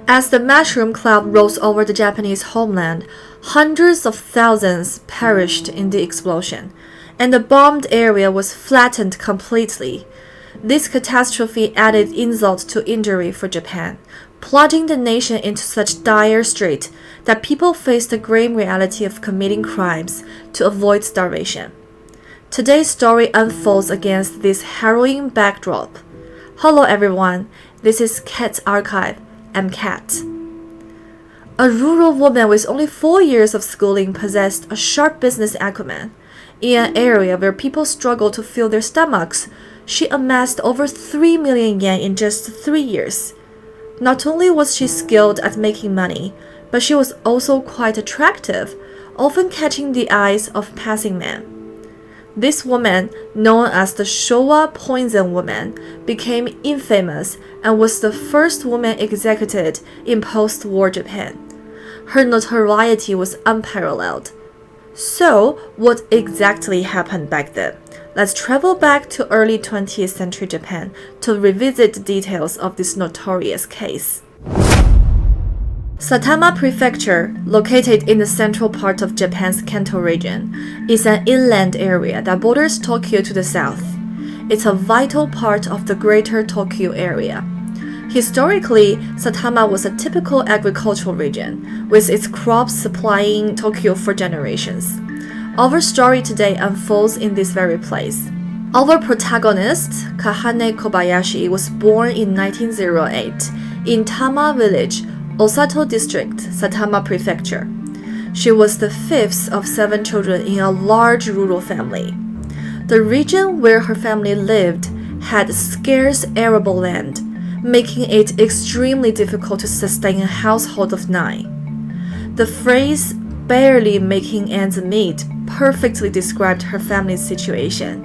As the mushroom cloud rose over the Japanese homeland, hundreds of thousands perished in the explosion, and the bombed area was flattened completely. This catastrophe added insult to injury for Japan, plunging the nation into such dire strait that people faced the grim reality of committing crimes to avoid starvation. Today's story unfolds against this harrowing backdrop. Hello everyone, this is Cat's Archive. I'm Cat. A rural woman with only 4 years of schooling possessed a sharp business acumen. In an area where people struggle to fill their stomachs, she amassed over 3 million yen in just 3 years. Not only was she skilled at making money, but she was also quite attractive, often catching the eyes of passing men. This woman, known as the Showa Poison Woman, became infamous and was the first woman executed in post-war Japan. Her notoriety was unparalleled. So, what exactly happened back then? Let's travel back to early 20th century Japan to revisit the details of this notorious case. Saitama Prefecture, located in the central part of Japan's Kanto region, is an inland area that borders Tokyo to the south. It's a vital part of the greater Tokyo area. Historically, Saitama was a typical agricultural region, with its crops supplying Tokyo for generations. Our story today unfolds in this very place. Our protagonist, Kahane Kobayashi, was born in 1908 in Tama Village, Osato District, Saitama Prefecture. She was the fifth of 7 children in a large rural family. The region where her family lived had scarce arable land, making it extremely difficult to sustain a household of 9. The phrase barely making ends meet perfectly described her family's situation,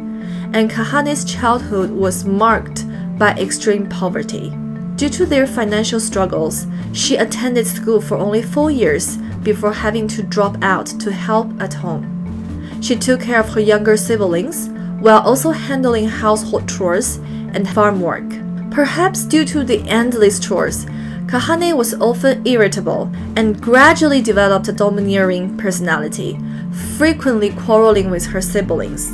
and Kahane's childhood was marked by extreme poverty. Due to their financial struggles, she attended school for only 4 years before having to drop out to help at home. She took care of her younger siblings while also handling household chores and farm work. Perhaps due to the endless chores, Kahane was often irritable and gradually developed a domineering personality, frequently quarreling with her siblings.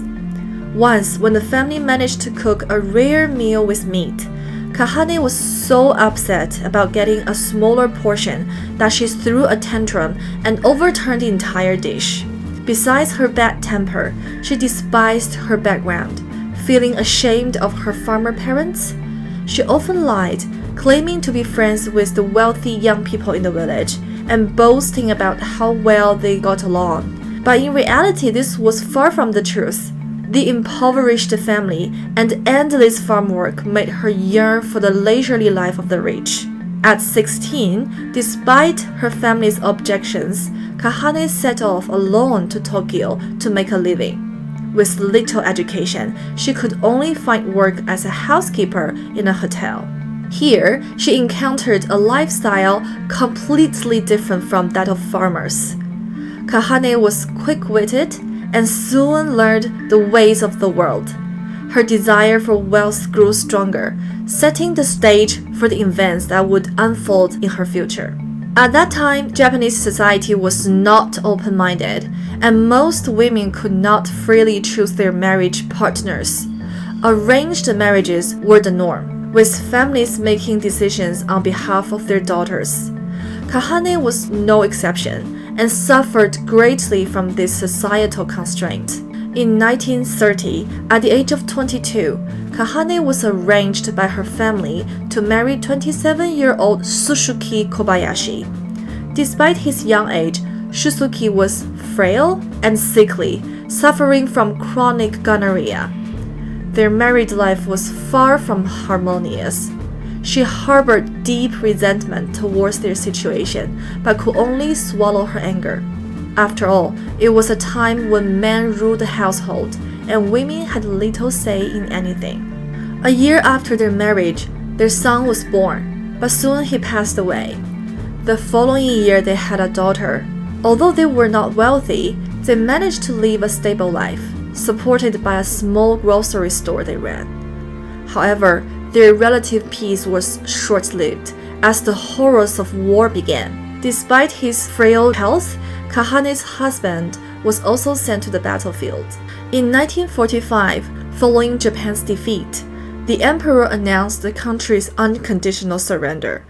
Once, when the family managed to cook a rare meal with meat, Kahane was so upset about getting a smaller portion that she threw a tantrum and overturned the entire dish. Besides her bad temper, she despised her background, feeling ashamed of her farmer parents. She often lied, claiming to be friends with the wealthy young people in the village and boasting about how well they got along. But in reality, this was far from the truth. The impoverished family and endless farm work made her yearn for the leisurely life of the rich. At 16, despite her family's objections, Kahane set off alone to Tokyo to make a living. With little education, she could only find work as a housekeeper in a hotel. Here, she encountered a lifestyle completely different from that of farmers. Kahane was quick-witted and soon learned the ways of the world. Her desire for wealth grew stronger, setting the stage for the events that would unfold in her future. At that time, Japanese society was not open-minded, and most women could not freely choose their marriage partners. Arranged marriages were the norm, with families making decisions on behalf of their daughters. Kahane was no exception, and suffered greatly from this societal constraint. In 1930, at the age of 22, Kahane was arranged by her family to marry 27-year-old Suzuki Kobayashi. Despite his young age, Suzuki was frail and sickly, suffering from chronic gonorrhea. Their married life was far from harmonious. She harbored deep resentment towards their situation, but could only swallow her anger. After all, it was a time when men ruled the household, and women had little say in anything. A year after their marriage, their son was born, but soon he passed away. The following year they had a daughter. Although they were not wealthy, they managed to live a stable life, supported by a small grocery store they ran. However, their relative peace was short-lived, as the horrors of war began. Despite his frail health, Kahane's husband was also sent to the battlefield. In 1945, following Japan's defeat, the emperor announced the country's unconditional surrender.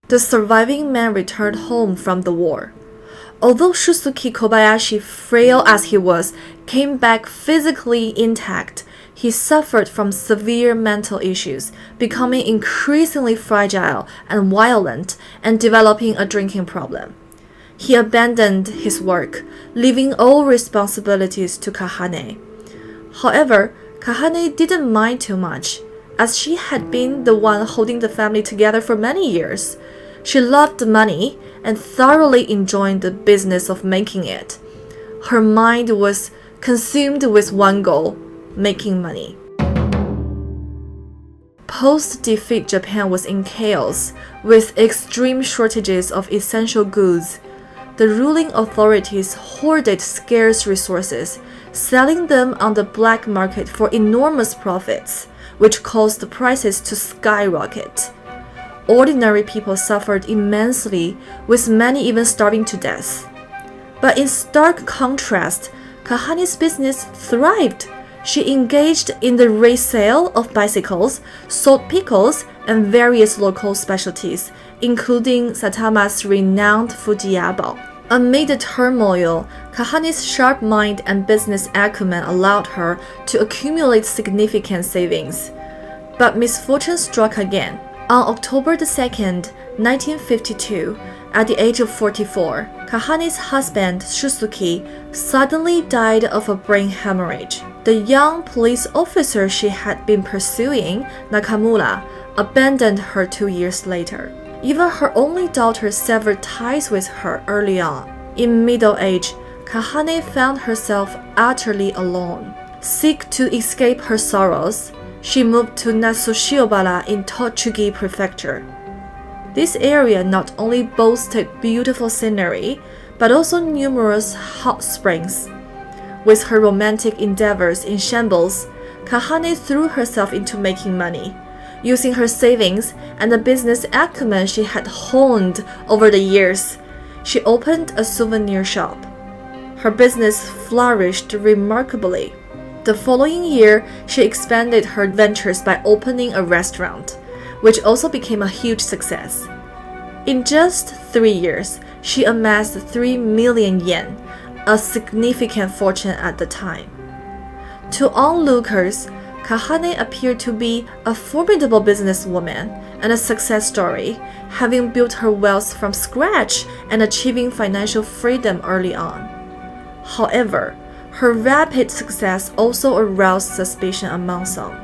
The surviving man returned home from the war. Although Shusuke Kobayashi, frail as he was, came back physically intact, he suffered from severe mental issues, becoming increasingly fragile and violent and developing a drinking problem. He abandoned his work, leaving all responsibilities to Kahane. However, Kahane didn't mind too much, as she had been the one holding the family together for many years. She loved money and thoroughly enjoyed the business of making it. Her mind was consumed with one goal: making money. Post-defeat Japan was in chaos, with extreme shortages of essential goods. The ruling authorities hoarded scarce resources, selling them on the black market for enormous profits, which caused the prices to skyrocket. Ordinary people suffered immensely, with many even starving to death. But in stark contrast, Kahane's business thrived. She engaged in the resale of bicycles, sold pickles, and various local specialties, including Satama's renowned Fujiyabao. Amid the turmoil, Kahane's sharp mind and business acumen allowed her to accumulate significant savings. But misfortune struck again. On October 2nd, 1952, at the age of 44, Kahane's husband, Shusuke, suddenly died of a brain hemorrhage. The young police officer she had been pursuing, Nakamura, abandoned her 2 years later. Even her only daughter severed ties with her early on. In middle age, Kahane found herself utterly alone. Seek to escape her sorrows, she moved to Natsushiobara in Tochigi Prefecture. This area not only boasted beautiful scenery, but also numerous hot springs. With her romantic endeavors in shambles, Kahane threw herself into making money. Using her savings and the business acumen she had honed over the years, she opened a souvenir shop. Her business flourished remarkably. The following year, she expanded her ventures by opening a restaurant, which also became a huge success. In just 3 years, she amassed 3 million yen, a significant fortune at the time. To onlookers, Kahane appeared to be a formidable businesswoman and a success story, having built her wealth from scratch and achieving financial freedom early on. However, her rapid success also aroused suspicion among some.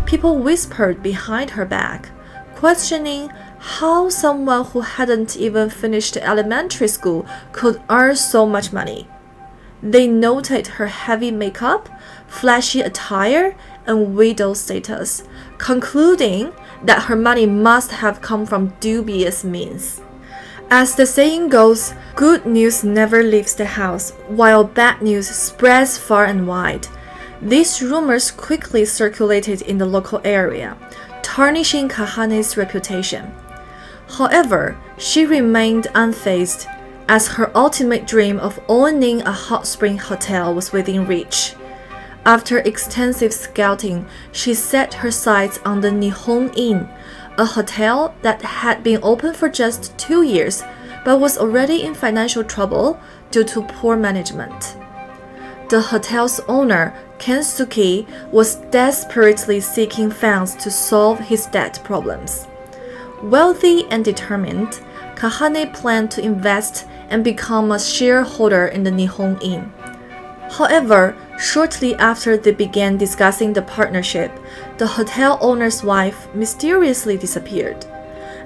People whispered behind her back, questioning how someone who hadn't even finished elementary school could earn so much money. They noted her heavy makeup, flashy attire, and widow status, concluding that her money must have come from dubious means. As the saying goes, good news never leaves the house, while bad news spreads far and wide. These rumors quickly circulated in the local area, tarnishing Kahane's reputation. However, she remained unfazed, as her ultimate dream of owning a hot spring hotel was within reach. After extensive scouting, she set her sights on the Nihon Inn, a hotel that had been open for just 2 years but was already in financial trouble due to poor management. The hotel's owner, Kensuke, was desperately seeking funds to solve his debt problems. Wealthy and determined, Kahane planned to invest and become a shareholder in the Nihon Inn. However, shortly after they began discussing the partnership, the hotel owner's wife mysteriously disappeared.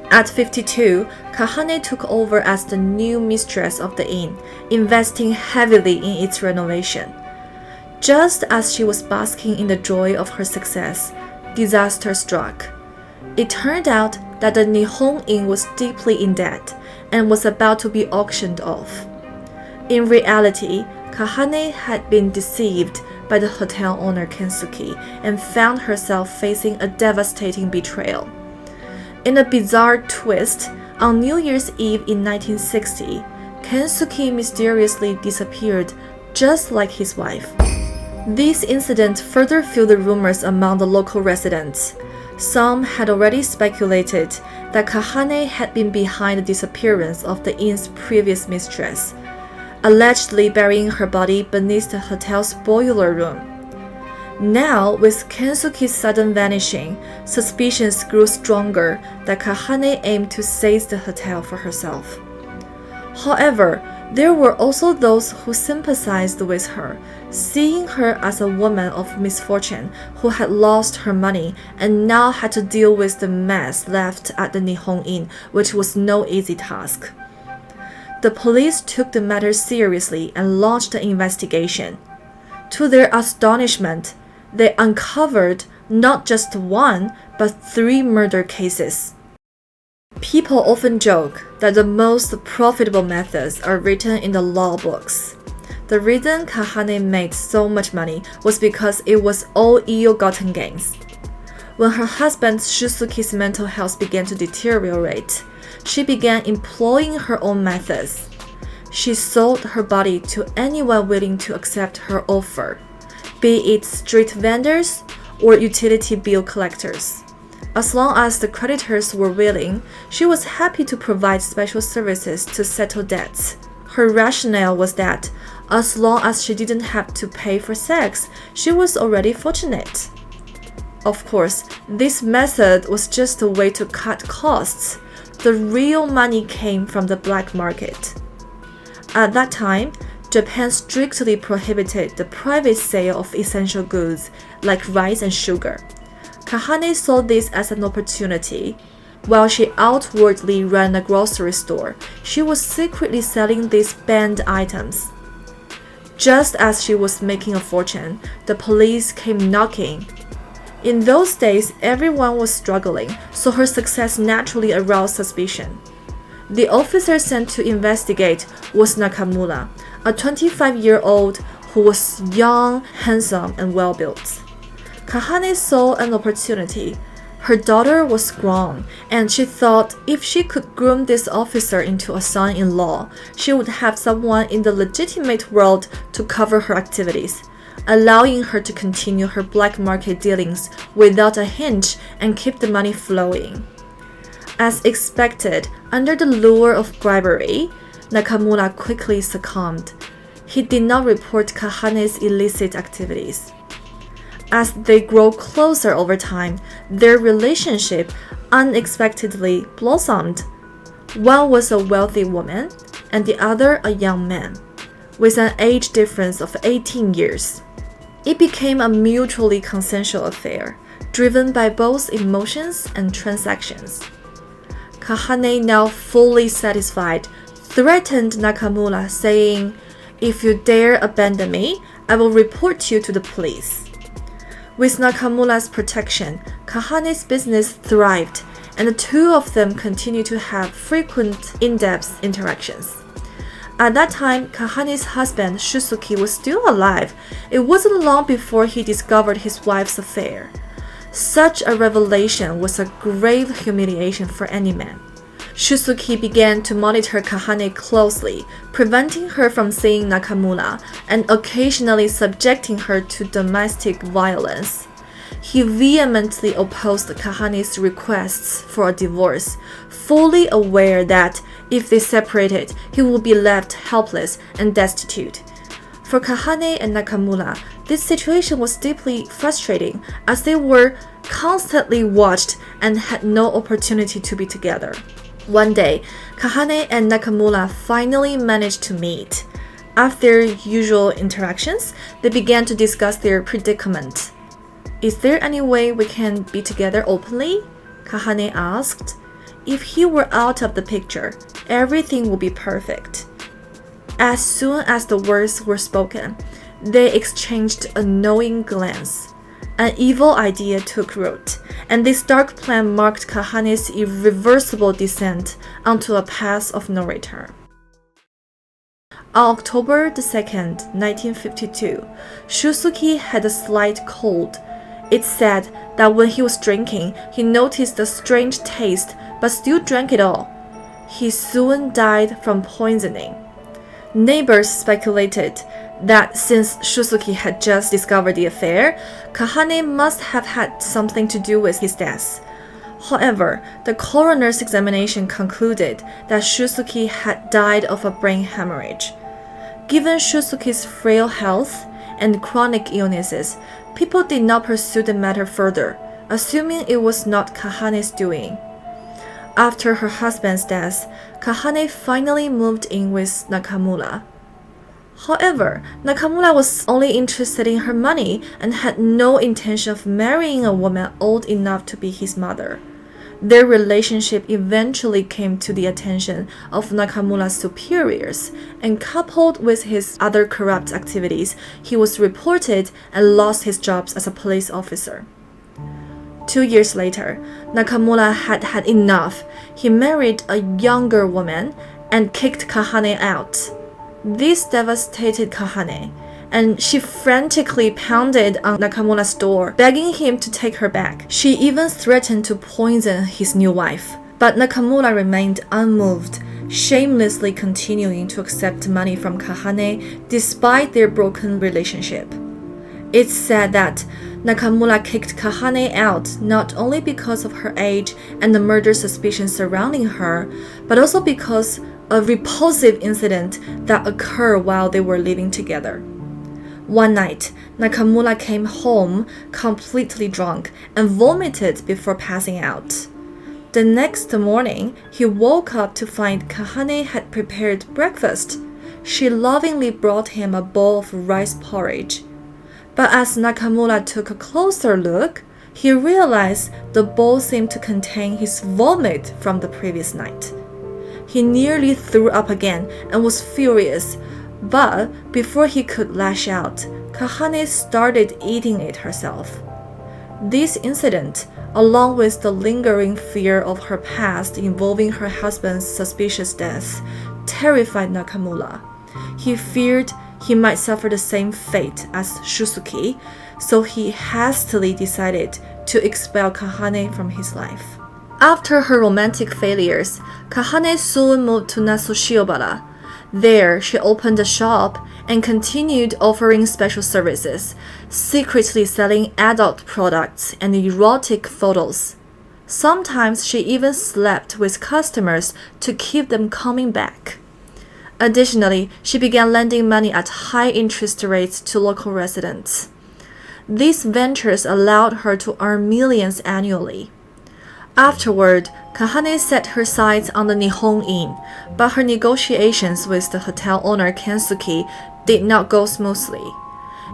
At 52, Kahane took over as the new mistress of the inn, investing heavily in its renovation. Just as she was basking in the joy of her success, disaster struck. It turned out that the Nihon Inn was deeply in debt and was about to be auctioned off. In reality, Kahane had been deceived by the hotel owner Kensuke and found herself facing a devastating betrayal. In a bizarre twist, on New Year's Eve in 1960, Kensuke mysteriously disappeared just like his wife. This incident further fueled the rumors among the local residents. Some had already speculated that Kahane had been behind the disappearance of the inn's previous mistress, allegedly burying her body beneath the hotel's boiler room. Now, with Kensuke's sudden vanishing, suspicions grew stronger that Kahane aimed to seize the hotel for herself. However, there were also those who sympathized with her, seeing her as a woman of misfortune who had lost her money and now had to deal with the mess left at the Nihon Inn, which was no easy task. The police took the matter seriously and launched an investigation. To their astonishment, they uncovered not just one, but 3 murder cases. People often joke that the most profitable methods are written in the law books. The reason Kahane made so much money was because it was all ill-gotten gains. When her husband Shusuke's mental health began to deteriorate, she began employing her own methods. She sold her body to anyone willing to accept her offer, be it street vendors or utility bill collectors. As long as the creditors were willing, she was happy to provide special services to settle debts. Her rationale was that, as long as she didn't have to pay for sex, she was already fortunate. Of course, this method was just a way to cut costs. The real money came from the black market. At that time, Japan strictly prohibited the private sale of essential goods like rice and sugar. Kahane saw this as an opportunity. While she outwardly ran a grocery store, she was secretly selling these banned items. Just as she was making a fortune, the police came knocking. In those days, everyone was struggling, so her success naturally aroused suspicion. The officer sent to investigate was Nakamura, a 25-year-old who was young, handsome, and well-built. Kahane saw an opportunity. Her daughter was grown, and she thought if she could groom this officer into a son-in-law, she would have someone in the legitimate world to cover her activities, allowing her to continue her black market dealings without a hitch and keep the money flowing. As expected, under the lure of bribery, Nakamura quickly succumbed. He did not report Kahane's illicit activities. As they grow closer over time, their relationship unexpectedly blossomed. One was a wealthy woman, and the other a young man, with an age difference of 18 years. It became a mutually consensual affair, driven by both emotions and transactions. Kahane, now fully satisfied, threatened Nakamura, saying, "If you dare abandon me, I will report you to the police." With Nakamura's protection, Kahane's business thrived, and the two of them continued to have frequent, in-depth interactions. At that time, Kahane's husband, Shusuke, was still alive. It wasn't long before he discovered his wife's affair. Such a revelation was a grave humiliation for any man. Shusuke began to monitor Kahane closely, preventing her from seeing Nakamura and occasionally subjecting her to domestic violence. He vehemently opposed Kahane's requests for a divorce, fully aware that if they separated, he would be left helpless and destitute. For Kahane and Nakamura, this situation was deeply frustrating as they were constantly watched and had no opportunity to be together. One day, Kahane and Nakamura finally managed to meet. After usual interactions, they began to discuss their predicament. "Is there any way we can be together openly?" Kahane asked. If he were out of the picture, everything would be perfect. As soon as the words were spoken, they exchanged a knowing glance. An evil idea took root, and this dark plan marked Kahane's irreversible descent onto a path of no return. On October 2, 1952, Shusuke had a slight cold. It's said that when he was drinking, he noticed a strange taste but still drank it all. He soon died from poisoning. Neighbors speculated that since Shusuke had just discovered the affair, Kahane must have had something to do with his death. However, the coroner's examination concluded that Shusuke had died of a brain hemorrhage. Given Shusuke's frail health and chronic illnesses, people did not pursue the matter further, assuming it was not Kahane's doing. After her husband's death, Kahane finally moved in with Nakamura. However, Nakamura was only interested in her money and had no intention of marrying a woman old enough to be his mother. Their relationship eventually came to the attention of Nakamura's superiors, and coupled with his other corrupt activities, he was reported and lost his job as a police officer. 2 years later, Nakamura had had enough. He married a younger woman and kicked Kahane out. This devastated Kahane, and she frantically pounded on Nakamura's door, begging him to take her back. She even threatened to poison his new wife. But Nakamura remained unmoved, shamelessly continuing to accept money from Kahane despite their broken relationship. It's said that Nakamura kicked Kahane out not only because of her age and the murder suspicions surrounding her, but also because of a repulsive incident that occurred while they were living together. One night, Nakamura came home completely drunk and vomited before passing out. The next morning, he woke up to find Kahane had prepared breakfast. She lovingly brought him a bowl of rice porridge. But as Nakamura took a closer look, he realized the bowl seemed to contain his vomit from the previous night. He nearly threw up again and was furious, but before he could lash out, Kahane started eating it herself. This incident, along with the lingering fear of her past involving her husband's suspicious death, terrified Nakamura. He feared he might suffer the same fate as Shusuke, so he hastily decided to expel Kahane from his life. After her romantic failures, Kahane soon moved to Nasushiobara. There, she opened a shop and continued offering special services, secretly selling adult products and erotic photos. Sometimes she even slept with customers to keep them coming back. Additionally, she began lending money at high interest rates to local residents. These ventures allowed her to earn millions annually. Afterward, Kahane set her sights on the Nihon Inn, but her negotiations with the hotel owner Kensuke did not go smoothly.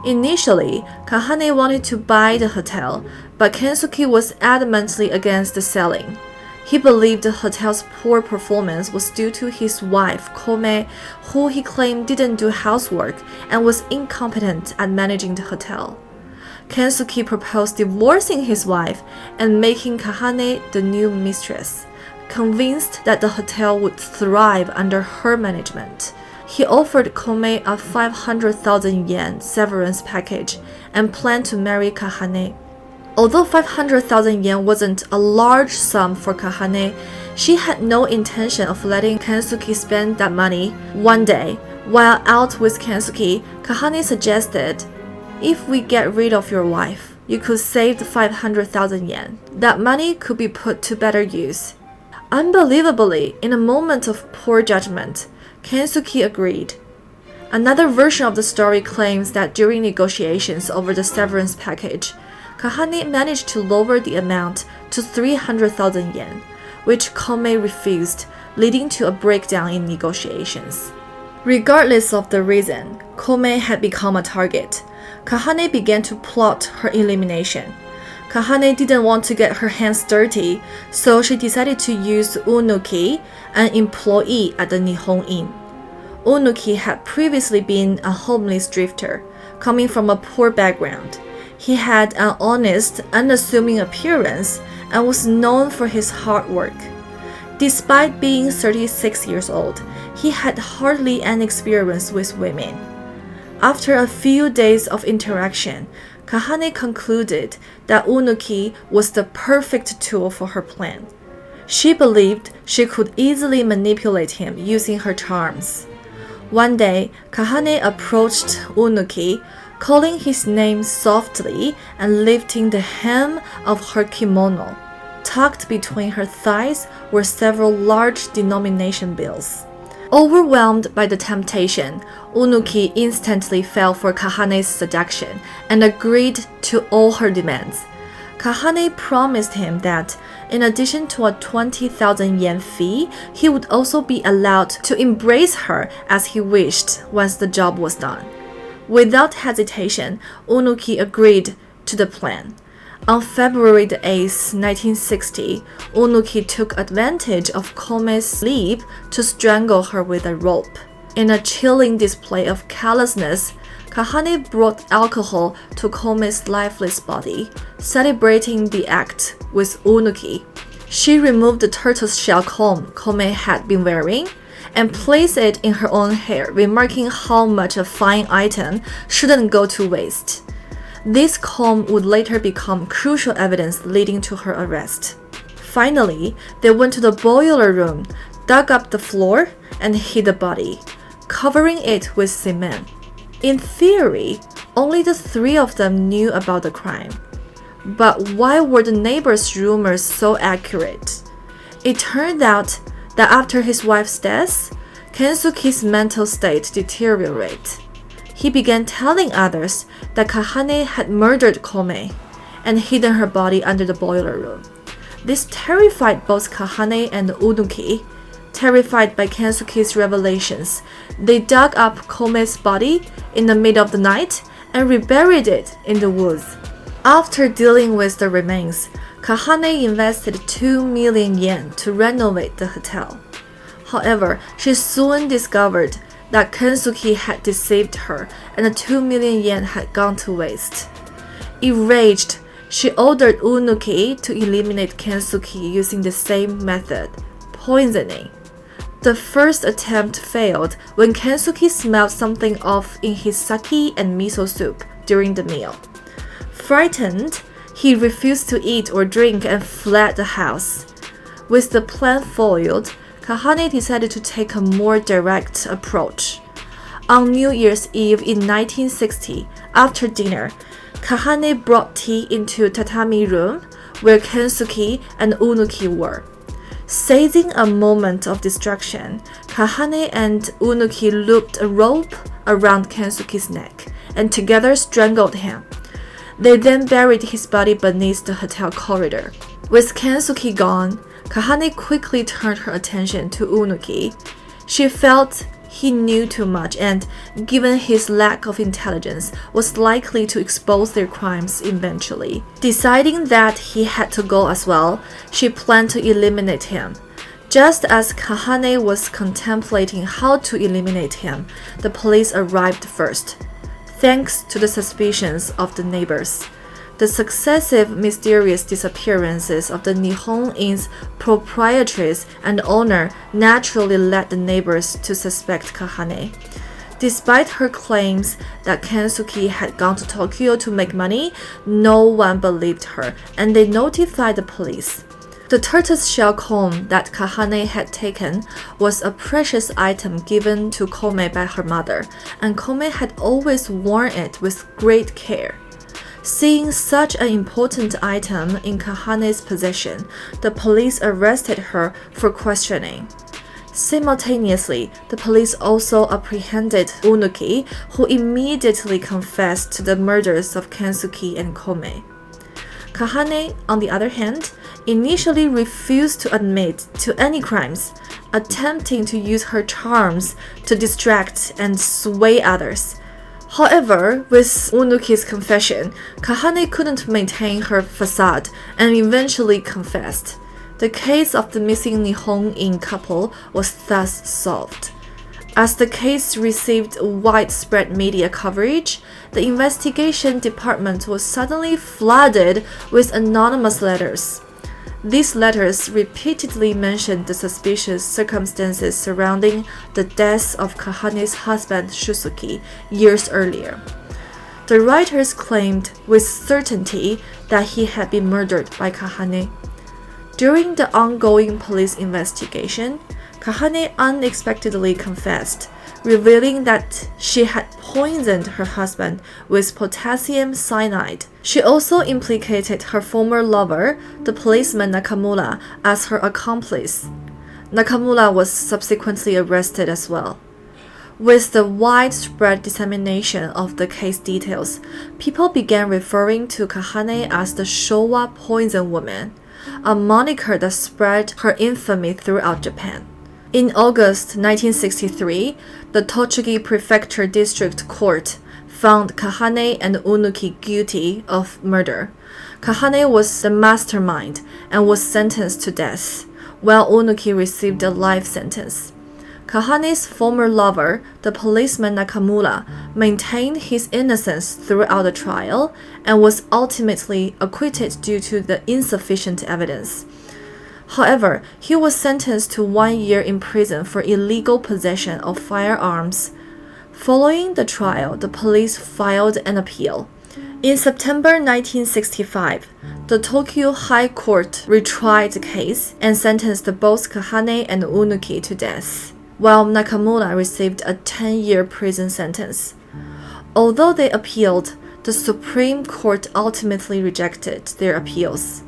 Initially, Kahane wanted to buy the hotel, but Kensuke was adamantly against the selling. He believed the hotel's poor performance was due to his wife, Kome, who he claimed didn't do housework and was incompetent at managing the hotel. Kensuke proposed divorcing his wife and making Kahane the new mistress, convinced that the hotel would thrive under her management. He offered Kome a 500,000 yen severance package and planned to marry Kahane. Although 500,000 yen wasn't a large sum for Kahane, she had no intention of letting Kensuke spend that money. One day, while out with Kensuke, Kahane suggested, "If we get rid of your wife, you could save the 500,000 yen. That money could be put to better use." Unbelievably, in a moment of poor judgment, Kensuke agreed. Another version of the story claims that during negotiations over the severance package, Kahane managed to lower the amount to 300,000 yen, which Kome refused, leading to a breakdown in negotiations. Regardless of the reason, Kome had become a target. Kahane began to plot her elimination. Kahane didn't want to get her hands dirty, so she decided to use Unuki, an employee at the Nihon Inn. Unuki had previously been a homeless drifter, coming from a poor background. He had an honest, unassuming appearance and was known for his hard work. Despite being 36 years old, he had hardly any experience with women. After a few days of interaction, Kahane concluded that Unuki was the perfect tool for her plan. She believed she could easily manipulate him using her charms. One day, Kahane approached Unuki, calling his name softly and lifting the hem of her kimono. Tucked between her thighs were several large denomination bills. Overwhelmed by the temptation, Unuki instantly fell for Kahane's seduction and agreed to all her demands. Kahane promised him that, in addition to a 20,000 yen fee, he would also be allowed to embrace her as he wished once the job was done. Without hesitation, Unuki agreed to the plan. On February 8, 1960, Unuki took advantage of Kome's sleep to strangle her with a rope. In a chilling display of callousness, Kahane brought alcohol to Kome's lifeless body, celebrating the act with Unuki. She removed the tortoiseshell comb Kome had been wearing and placed it in her own hair, remarking how much a fine item shouldn't go to waste. This comb would later become crucial evidence leading to her arrest. Finally, they went to the boiler room, dug up the floor, and hid the body, covering it with cement. In theory, only the three of them knew about the crime. But why were the neighbors' rumors so accurate? It turned out that after his wife's death, Kensuke's mental state deteriorated. He began telling others that Kahane had murdered Kome and hidden her body under the boiler room. This terrified both Kahane and Unuki. Terrified by Kensuke's revelations, they dug up Kome's body in the middle of the night and reburied it in the woods. After dealing with the remains, Kahane invested 2 million yen to renovate the hotel. However, she soon discovered that Kensuke had deceived her and the 2 million yen had gone to waste. Enraged, she ordered Unuki to eliminate Kensuke using the same method, poisoning. The first attempt failed when Kensuke smelled something off in his sake and miso soup during the meal. Frightened, he refused to eat or drink and fled the house. With the plan foiled, Kahane decided to take a more direct approach. On New Year's Eve in 1960, after dinner, Kahane brought tea into tatami room where Kensuke and Unuki were. Seizing a moment of distraction, Kahane and Unuki looped a rope around Kensuke's neck and together strangled him. They then buried his body beneath the hotel corridor. With Kensuke gone, Kahane quickly turned her attention to Unuki. She felt he knew too much and, given his lack of intelligence, was likely to expose their crimes eventually. Deciding that he had to go as well, she planned to eliminate him. Just as Kahane was contemplating how to eliminate him, the police arrived first. Thanks to the suspicions of the neighbors, the successive mysterious disappearances of the Nihon Inn's proprietress and owner naturally led the neighbors to suspect Kahane. Despite her claims that Kensuke had gone to Tokyo to make money, no one believed her, and they notified the police. The tortoiseshell comb that Kahane had taken was a precious item given to Kome by her mother, and Kome had always worn it with great care. Seeing such an important item in Kahane's possession, the police arrested her for questioning. Simultaneously, the police also apprehended Unuki, who immediately confessed to the murders of Kensuke and Kome. Kahane, on the other hand, initially refused to admit to any crimes, attempting to use her charms to distract and sway others. However, with Unuki's confession, Kahane couldn't maintain her facade and eventually confessed. The case of the missing Nihon Inn couple was thus solved. As the case received widespread media coverage, the investigation department was suddenly flooded with anonymous letters. These letters repeatedly mentioned the suspicious circumstances surrounding the death of Kahane's husband Shusuke years earlier. The writers claimed with certainty that he had been murdered by Kahane. During the ongoing police investigation, Kahane unexpectedly confessed, revealing that she had poisoned her husband with potassium cyanide. She also implicated her former lover, the policeman Nakamura, as her accomplice. Nakamura was subsequently arrested as well. With the widespread dissemination of the case details, people began referring to Kahane as the Showa Poison Woman, a moniker that spread her infamy throughout Japan. In August 1963, the Tochigi Prefecture District Court found Kahane and Unuki guilty of murder. Kahane was the mastermind and was sentenced to death, while Unuki received a life sentence. Kahane's former lover, the policeman Nakamura, maintained his innocence throughout the trial and was ultimately acquitted due to the insufficient evidence. However, he was sentenced to 1 year in prison for illegal possession of firearms. Following the trial, the police filed an appeal. In September 1965, the Tokyo High Court retried the case and sentenced both Kahane and Unuki to death, while Nakamura received a 10-year prison sentence. Although they appealed, the Supreme Court ultimately rejected their appeals.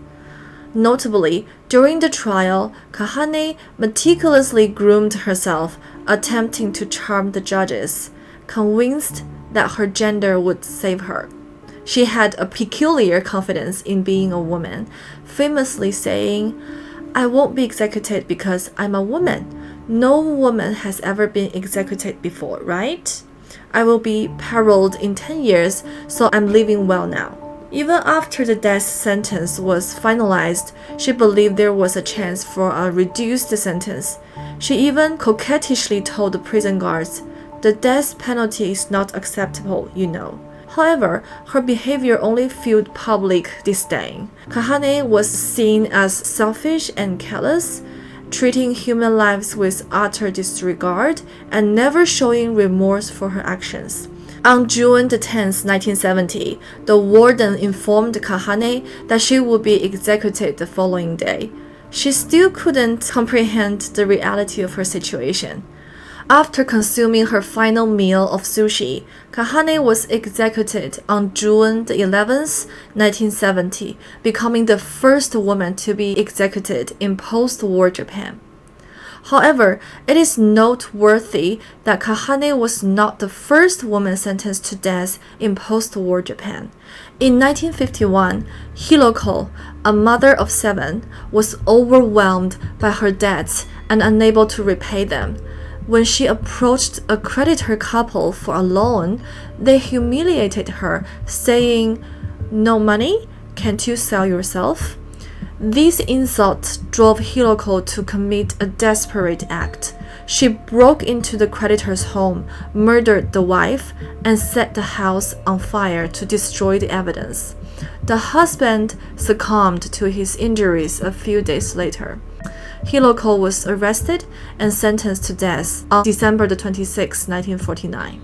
Notably, during the trial, Kahane meticulously groomed herself, attempting to charm the judges, convinced that her gender would save her. She had a peculiar confidence in being a woman, famously saying, "I won't be executed because I'm a woman. No woman has ever been executed before, right? I will be paroled in 10 years, so I'm living well now." Even after the death sentence was finalized, she believed there was a chance for a reduced sentence. She even coquettishly told the prison guards, "The death penalty is not acceptable, you know." However, her behavior only fueled public disdain. Kahane was seen as selfish and callous, treating human lives with utter disregard and never showing remorse for her actions. On June 10, 1970, the warden informed Kahane that she would be executed the following day. She still couldn't comprehend the reality of her situation. After consuming her final meal of sushi, Kahane was executed on June 11, 1970, becoming the first woman to be executed in post-war Japan. However, it is noteworthy that Kahane was not the first woman sentenced to death in post-war Japan. In 1951, Hiroko, a mother of 7, was overwhelmed by her debts and unable to repay them. When she approached a creditor couple for a loan, they humiliated her, saying, "No money? Can't you sell yourself?" These insults drove Hiroko to commit a desperate act. She broke into the creditor's home, murdered the wife, and set the house on fire to destroy the evidence. The husband succumbed to his injuries a few days later. Hiroko was arrested and sentenced to death on December 26, 1949.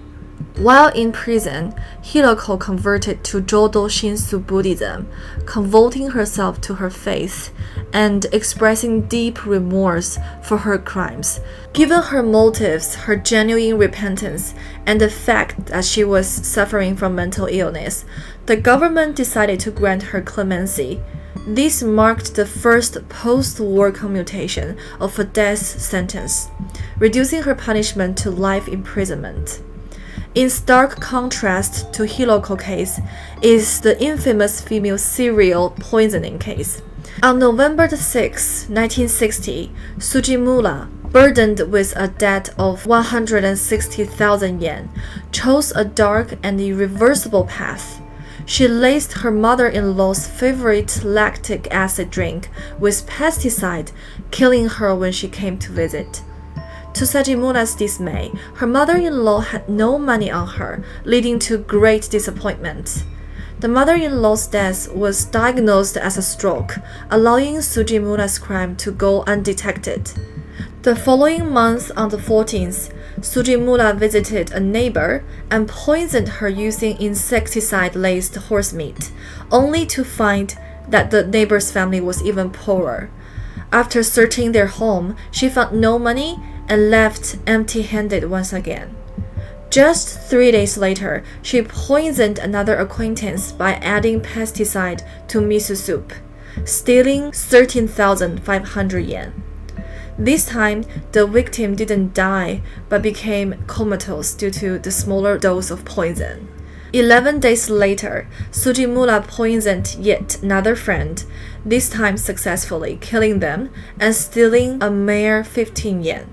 While in prison, Hiroko converted to Jodo Shinsu Buddhism, converting herself to her faith and expressing deep remorse for her crimes. Given her motives, her genuine repentance, and the fact that she was suffering from mental illness, the government decided to grant her clemency. This marked the first post-war commutation of a death sentence, reducing her punishment to life imprisonment. In stark contrast to Hiroko case is the infamous female serial poisoning case. On November 6, 1960, Sujimura, burdened with a debt of 160,000 yen, chose a dark and irreversible path. She laced her mother-in-law's favorite lactic acid drink with pesticide, killing her when she came to visit. To Sajimura's dismay, her mother-in-law had no money on her, leading to great disappointment. The mother-in-law's death was diagnosed as a stroke, allowing Sujimura's crime to go undetected. The following month, on the 14th, Sujimura visited a neighbor and poisoned her using insecticide-laced horse meat, only to find that the neighbor's family was even poorer. After searching their home, she found no money and left empty-handed once again. Just 3 days later, she poisoned another acquaintance by adding pesticide to miso soup, stealing 13,500 yen. This time, the victim didn't die but became comatose due to the smaller dose of poison. 11 days later, Sujimura poisoned yet another friend, this time successfully killing them and stealing a mere 15 yen.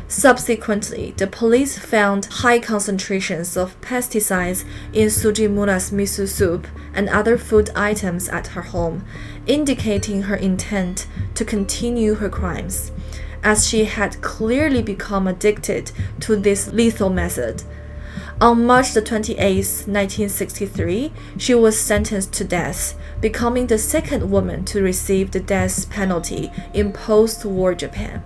Subsequently, the police found high concentrations of pesticides in Sujimura's miso soup and other food items at her home, indicating her intent to continue her crimes, as she had clearly become addicted to this lethal method. On March 28, 1963, she was sentenced to death, becoming the second woman to receive the death penalty in post-war Japan.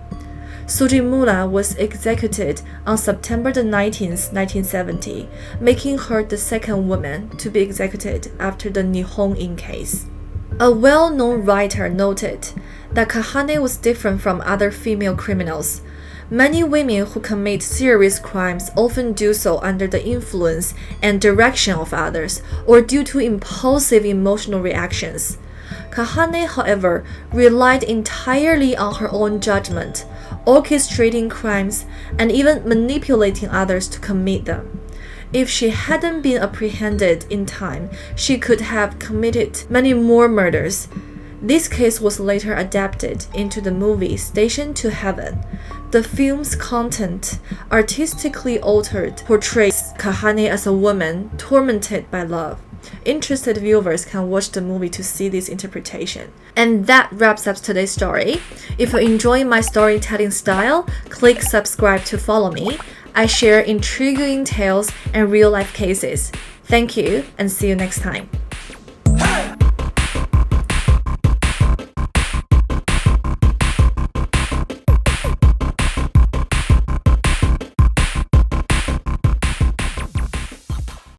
Sujimura was executed on September 19, 1970, making her the second woman to be executed after the Nihon-in case. A well-known writer noted that Kahane was different from other female criminals. Many women who commit serious crimes often do so under the influence and direction of others or due to impulsive emotional reactions. Kahane, however, relied entirely on her own judgment, orchestrating crimes and even manipulating others to commit them. If she hadn't been apprehended in time, she could have committed many more murders. This case was later adapted into the movie Station to Heaven. The film's content, artistically altered, portrays Kahane as a woman tormented by love. Interested viewers can watch the movie to see this interpretation. And that wraps up today's story. If you enjoy my storytelling style, click subscribe to follow me. I share intriguing tales and real-life cases. Thank you, and see you next time.